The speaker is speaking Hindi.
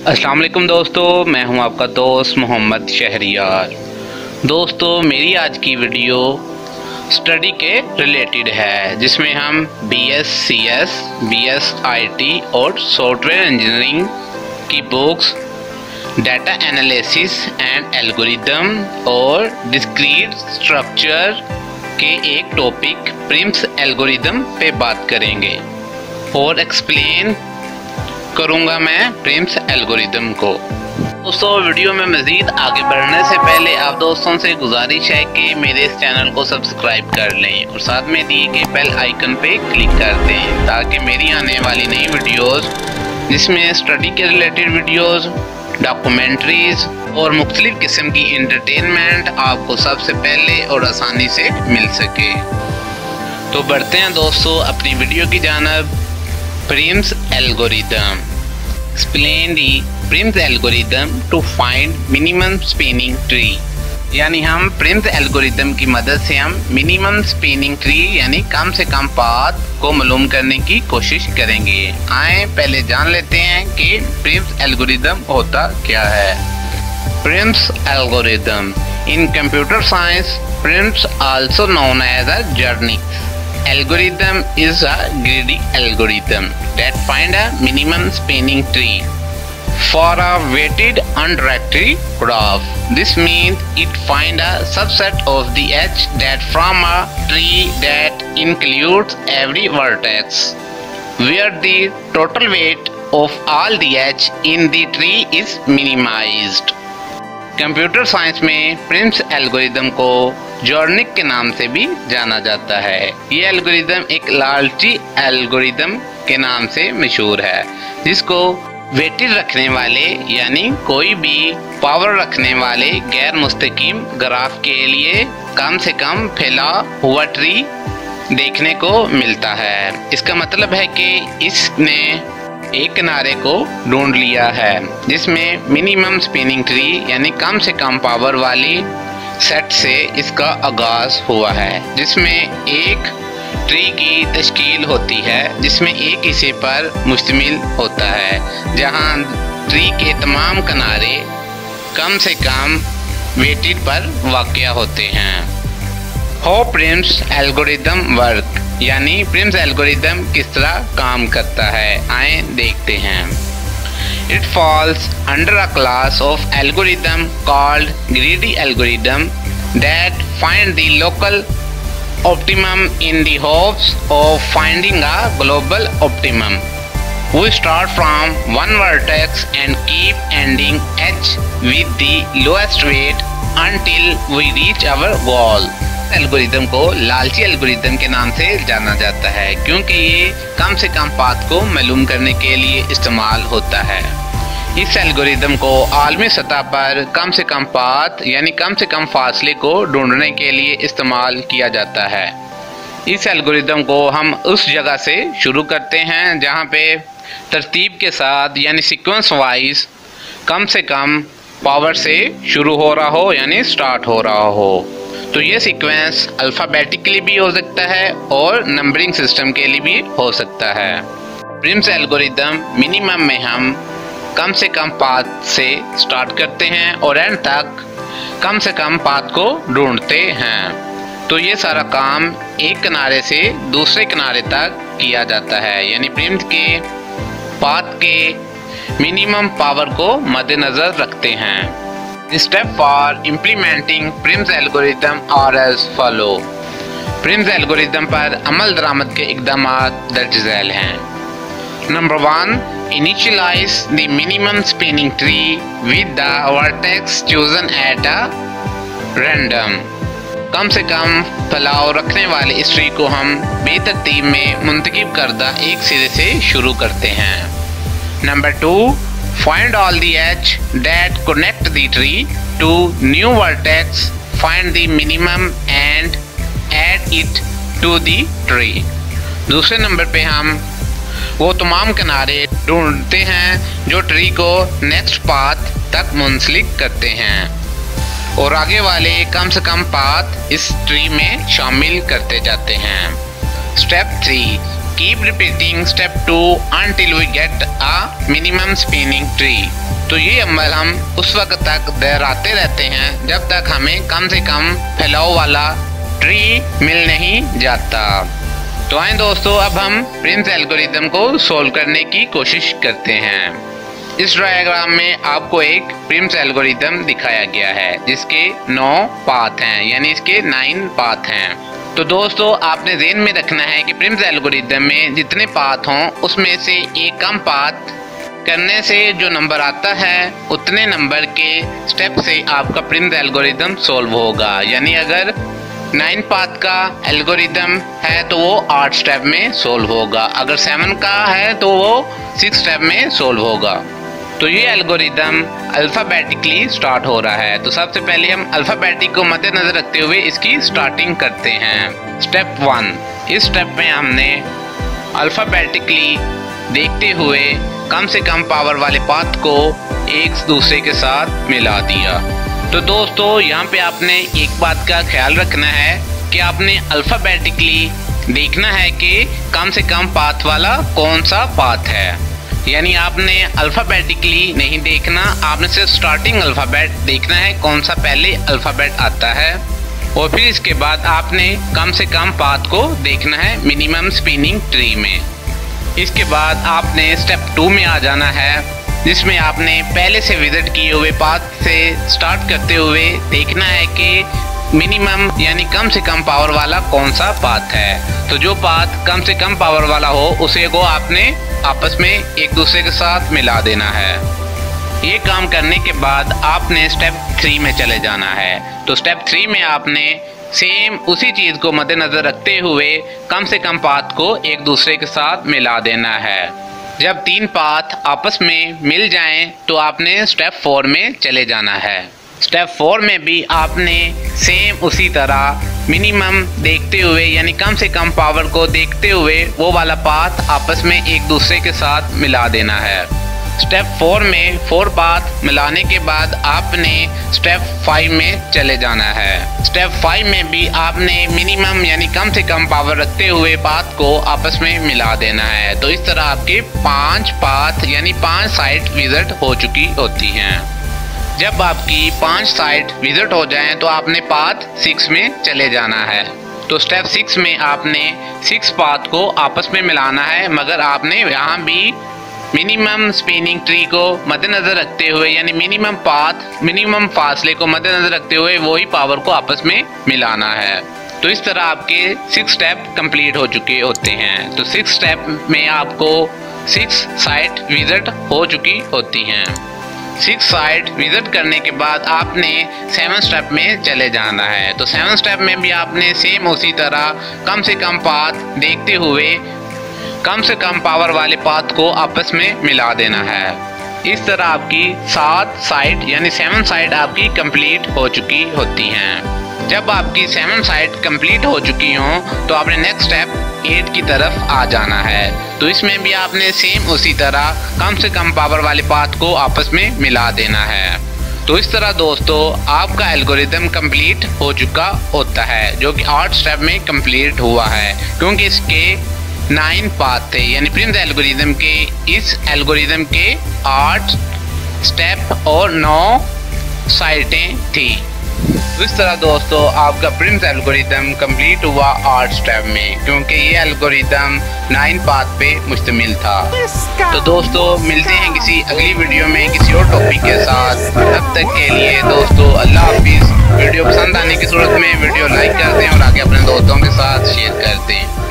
अस्सलाम वालेकुम दोस्तों, मैं हूं आपका दोस्त मोहम्मद शहरियार। दोस्तों, मेरी आज की वीडियो स्टडी के रिलेटेड है, जिसमें हम BScs, BSIT और सॉफ्टवेयर इंजीनियरिंग की books, data analysis and algorithm और डिस्क्रीट स्ट्रक्चर के एक टॉपिक प्रिम्स एल्गोरिदम पे बात करेंगे और एक्सप्लेन करूंगा मैं प्रिम्स एल्गोरिदम को। दोस्तों, वीडियो में मज़ीद आगे बढ़ने से पहले आप दोस्तों से गुजारिश है कि मेरे इस चैनल को सब्सक्राइब कर लें और साथ में दिए गए बेल आइकन पे क्लिक कर दें, ताकि मेरी आने वाली नई वीडियोस, जिसमें स्टडी के रिलेटेड वीडियोस, डॉक्यूमेंट्रीज और मुख्तलिफ किस्म की एंटरटेनमेंट आपको सबसे पहले और आसानी से मिल सके। तो बढ़ते हैं दोस्तों अपनी वीडियो की जानिब। Prim's algorithm. Explain the Prim's algorithm to find minimum spanning tree. यानी हम Prim's algorithm की मदद से हम minimum spanning tree यानी कम से कम पाथ को मालूम करने की कोशिश करेंगे। आए पहले जान लेते हैं कि Prim's algorithm होता क्या है। Prim's algorithm. In computer science, Prim's also known as a journey. Algorithm is a greedy algorithm that find a minimum spanning tree for a weighted undirected graph. This means it find a subset of the edge that from a tree that includes every vertex, where the total weight of all the edge in the tree is minimized. Computer science में प्रिम्स एल्गोरिदम को जॉर्निक के नाम से भी जाना जाता है। ये एल्गोरिदम एक लालची एल्गोरिदम के नाम से मशहूर है, जिसको वेटेड रखने वाले यानी कोई भी पावर रखने वाले गैर मुस्तकीम ग्राफ के लिए कम से कम फैला हुआ ट्री देखने को मिलता है। इसका मतलब है कि इसने एक किनारे को ढूंढ लिया है जिसमें मिनिमम स्पिनिंग ट्री यानी कम से कम पावर वाली सेट से इसका आगाज हुआ है, जिसमें एक ट्री की तश्कील होती है जिसमें एक हिस्से पर मुश्तमिल होता है, जहां ट्री के तमाम किनारे कम से कम वेटेड पर वाक़या होते हैं। हाउ प्रिम्स एल्गोरिदम वर्क यानी प्रिम्स एल्गोरिदम किस तरह काम करता है, आए देखते हैं। It falls under a class of algorithm called greedy algorithm that find the local optimum in the hopes of finding a global optimum. We start from one vertex and keep ending edge with the lowest weight until we reach our goal. Algorithm को लालची एल्गोरिदम के नाम से जाना जाता है, क्योंकि ये कम से कम पाथ को मालूम करने के लिए इस्तेमाल होता है। इस एल्गोरिदम को आलमी सतह पर कम से कम पाथ यानी कम से कम फासले को ढूंढने के लिए इस्तेमाल किया जाता है। इस एल्गोरिदम को हम उस जगह से शुरू करते हैं जहाँ पे तरतीब के साथ यानी सीक्वेंस वाइज कम से कम पावर से शुरू हो रहा हो यानी स्टार्ट हो रहा हो। तो ये सीक्वेंस अल्फ़ाबेटिकली भी हो सकता है और नंबरिंग सिस्टम के लिए भी हो सकता है। प्रिम्स एल्गोरिदम मिनिमम में हम कम से कम पाथ से स्टार्ट करते हैं और एंड तक कम से कम पाथ को ढूंढते हैं। तो ये सारा काम एक किनारे से दूसरे किनारे तक किया जाता है, यानी प्रिम्स के पाथ के मिनिमम पावर को मद्देनज़र रखते हैं। Step for implementing Prim's algorithm are as follow. Prim's algorithm पर अमल दरामद के इकदाम दर्ज झैल हैं। Number 1, initialize the minimum spanning tree with the vertex chosen at a random. कम से कम फैलाव रखने वाले इस ट्री को हम बेतरतीब में मुंतखब करदा एक सिरे से शुरू करते हैं। Number 2, find all the edge that connect the tree to new vertex, find the minimum and add it to the tree। दूसरे नंबर पे हम वो तमाम किनारे ढूंढते हैं जो ट्री को नेक्स्ट पाथ तक मुंसलिक करते हैं और आगे वाले कम से कम पाथ इस ट्री में शामिल करते जाते हैं। Step 3, keep repeating step 2 until we get a minimum spinning tree। तो ये अमल हम उस वक्त तक दोहराते रहते हैं जब तक हमें कम से कम फैलाव वाला ट्री मिल नहीं जाता। तो आए दोस्तों, अब हम प्रिम्स एल्गोरिथम को सोल्व करने की कोशिश करते हैं। इस डायग्राम में आपको एक प्रिम्स एल्गोरिथम दिखाया गया है जिसके 9 पाथ हैं, यानी इसके 9 पाथ हैं। तो दोस्तों आपने ध्यान में रखना है कि प्रिम्स एल्गोरिथम में जितने पाथ हों उसमें से एक कम पाथ करने से जो नंबर आता है उतने नंबर के स्टेप से आपका प्रिम्स एल्गोरिथम सोल्व होगा। यानी अगर 9 पाथ का एल्गोरिथम है तो वो 8 स्टेप में सोल्व होगा, अगर 7 का है तो वो 6 स्टेप में सोल्व होगा। तो ये एल्गोरिथम अल्फ़ाबेटिकली स्टार्ट हो रहा है। तो सबसे पहले हम अल्फ़ाबेटिक को मद्देनजर रखते हुए इसकी स्टार्टिंग करते हैं। स्टेप 1, इस स्टेप में हमने अल्फ़ाबेटिकली देखते हुए कम से कम पावर वाले पाथ को एक दूसरे के साथ मिला दिया। तो दोस्तों यहाँ पे आपने एक बात का ख्याल रखना है कि आपने अल्फ़ाबेटिकली देखना है कि कम से कम पाथ वाला कौन सा पाथ है। यानी आपने अल्फ़ाबेटिकली नहीं देखना, आपने सिर्फ स्टार्टिंग अल्फ़ाबेट देखना है, कौन सा पहले अल्फ़ाबेट आता है, और फिर इसके बाद आपने कम से कम पाथ को देखना है मिनिमम स्पिनिंग ट्री में। इसके बाद आपने स्टेप 2 में आ जाना है जिसमें आपने पहले से विजिट किए हुए पाथ से स्टार्ट करते हुए देखना है कि मिनिमम यानी कम से कम पावर वाला कौन सा पाथ है। तो जो पाथ कम से कम पावर वाला हो उसे को आपने आपस में एक दूसरे के साथ मिला देना है। ये काम करने के बाद आपने स्टेप 3 में चले जाना है। तो स्टेप 3 में आपने सेम उसी चीज़ को मद्देनज़र रखते हुए कम से कम पाथ को एक दूसरे के साथ मिला देना है। जब 3 पाथ आपस में मिल जाएं तो आपने स्टेप 4 में चले जाना है। स्टेप 4 में भी आपने सेम उसी तरह मिनिमम देखते हुए यानी कम से कम पावर को देखते हुए वो वाला पाथ आपस में एक दूसरे के साथ मिला देना है। स्टेप 4 में 4 पाथ मिलाने के बाद आपने स्टेप 5 में चले जाना है। स्टेप 5 में भी आपने मिनिमम यानी कम से कम पावर रखते हुए पाथ को आपस में मिला देना है। तो इस तरह आपके 5 पाथ यानी 5 साइट विजिट हो चुकी होती हैं। जब आपकी 5 साइट विजिट हो जाएं तो आपने पाथ 6 में चले जाना है। तो स्टेप 6 में आपने 6 पाथ को आपस में मिलाना है, मगर आपने यहाँ भी मिनिमम स्पिनिंग ट्री को मद्देनजर रखते हुए यानी मिनिमम पाथ मिनिमम फासले को मद्देनजर रखते हुए वही पावर को आपस में मिलाना है। तो इस तरह आपके 6 स्टेप कंप्लीट हो चुके होते हैं। तो 6 स्टेप में आपको 6 साइट विजिट हो चुकी होती हैं। 6 साइट विजिट करने के बाद आपने 7 स्टेप में चले जाना है। तो 7 स्टेप में भी आपने सेम उसी तरह कम से कम पाथ देखते हुए कम से कम पावर वाले पाथ को आपस में मिला देना है। इस तरह आपकी 7 साइट यानी 7 साइट आपकी कंप्लीट हो चुकी होती हैं। जब आपकी 7 साइट कंप्लीट हो चुकी हों तो आपने नेक्स्ट स्टेप 8 की तरफ आ जाना है। तो इसमें भी आपने सेम उसी तरह कम से कम पावर वाले पाथ को आपस में मिला देना है। तो इस तरह दोस्तों आपका एल्गोरिथम कंप्लीट हो चुका होता है, जो कि 8 स्टेप में कंप्लीट हुआ है, क्योंकि इसके 9 पाथ थे। यानी प्रिम्स एल्गोरिथम के इस एल्गोरिथम के 8 स्टेप और 9 साइटें थी। तो इस तरह दोस्तों आपका प्रिम्स एल्गोरिथम कंप्लीट हुआ 8 स्टेप में, क्योंकि ये एल्गोरिथम 9 पाथ पे मुश्तमिल था। तो दोस्तों मिलते हैं किसी अगली वीडियो में किसी और टॉपिक के साथ। तब तक के लिए दोस्तों अल्लाह हाफिज़। वीडियो पसंद आने की सूरत में वीडियो लाइक कर दें और आगे अपने दोस्तों के साथ शेयर कर दें।